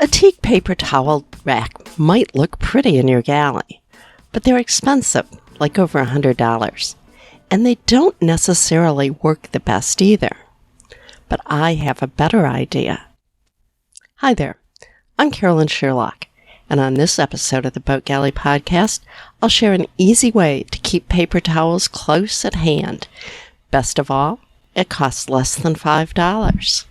A teak paper towel rack might look pretty in your galley, but they're expensive, like over $100, and they don't necessarily work the best either. But I have a better idea. Hi there, I'm Carolyn Sherlock, and on this episode of the Boat Galley Podcast, I'll share an easy way to keep paper towels close at hand. Best of all, it costs less than $5.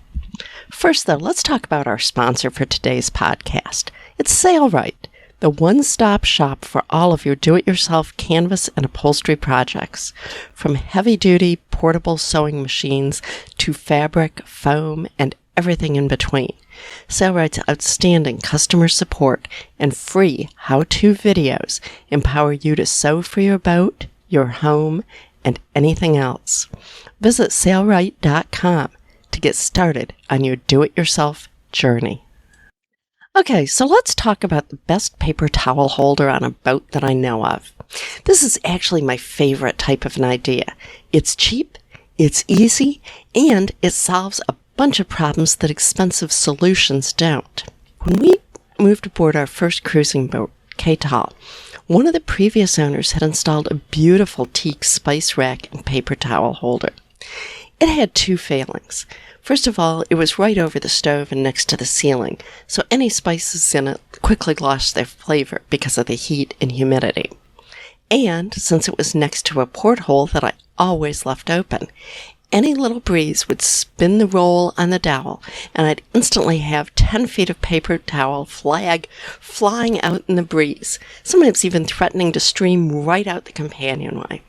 First, though, let's talk about our sponsor for today's podcast. It's Sailrite, the one-stop shop for all of your do-it-yourself canvas and upholstery projects. From heavy-duty portable sewing machines to fabric, foam, and everything in between. Sailrite's outstanding customer support and free how-to videos empower you to sew for your boat, your home, and anything else. Visit sailrite.com to get started on your do-it-yourself journey. Okay, so let's talk about the best paper towel holder on a boat that I know of. This is actually my favorite type of an idea. It's cheap, it's easy, and it solves a bunch of problems that expensive solutions don't. When we moved aboard our first cruising boat, K-Tal, one of the previous owners had installed a beautiful teak spice rack and paper towel holder. It had two failings. First of all, it was right over the stove and next to the ceiling, so any spices in it quickly lost their flavor because of the heat and humidity. And since it was next to a porthole that I always left open, any little breeze would spin the roll on the dowel, and I'd instantly have 10 feet of paper towel flying out in the breeze, sometimes even threatening to stream right out the companionway.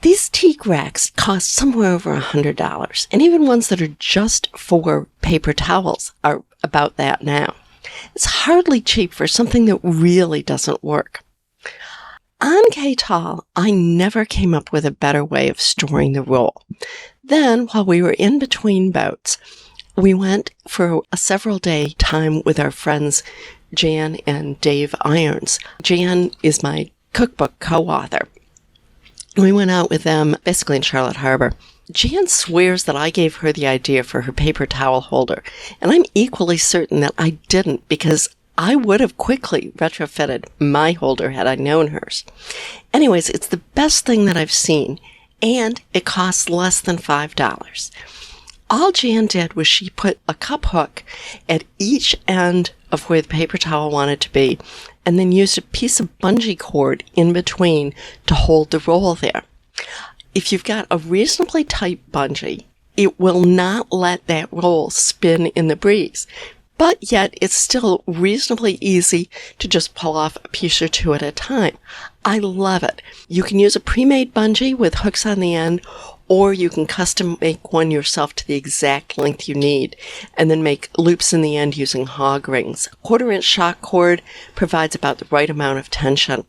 These teak racks cost somewhere over $100, and even ones that are just for paper towels are about that now. It's hardly cheap for something that really doesn't work. On K-Tal, I never came up with a better way of storing the roll. Then, while we were in between boats, we went for a several-day time with our friends Jan and Dave Irons. Jan is my cookbook co-author. We went out with them basically in Charlotte Harbor. Jan swears that I gave her the idea for her paper towel holder, and I'm equally certain that I didn't because I would have quickly retrofitted my holder had I known hers. Anyways, it's the best thing that I've seen, and it costs less than $5. All Jan did was she put a cup hook at each end of where the paper towel wanted to be, and then used a piece of bungee cord in between to hold the roll there. If you've got a reasonably tight bungee, it will not let that roll spin in the breeze. But yet, it's still reasonably easy to just pull off a piece or two at a time. I love it. You can use a pre-made bungee with hooks on the end, or you can custom make one yourself to the exact length you need, and then make loops in the end using hog rings. A 1/4-inch shock cord provides about the right amount of tension.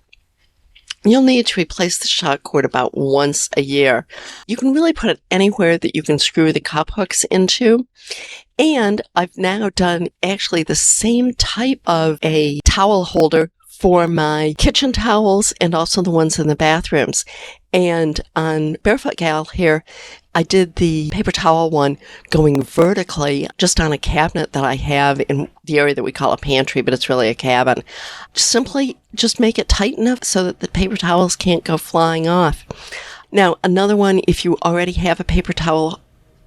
You'll need to replace the shock cord about once a year. You can really put it anywhere that you can screw the cup hooks into. And I've now done actually the same type of a towel holder for my kitchen towels and also the ones in the bathrooms. And on Barefoot Gal here, I did the paper towel one going vertically just on a cabinet that I have in the area that we call a pantry, but it's really a cabin. Simply just make it tight enough so that the paper towels can't go flying off. Now, another one, if you already have a paper towel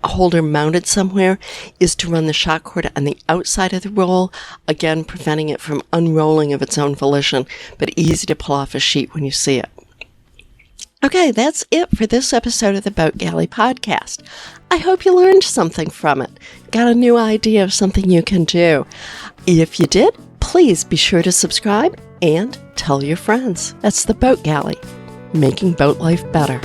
holder mounted somewhere, is to run the shock cord on the outside of the roll, again preventing it from unrolling of its own volition, but easy to pull off a sheet when you see it. Okay, that's it for this episode of the Boat Galley Podcast. I hope you learned something from it, got a new idea of something you can do. If you did, please be sure to subscribe and tell your friends. That's the Boat Galley, making boat life better.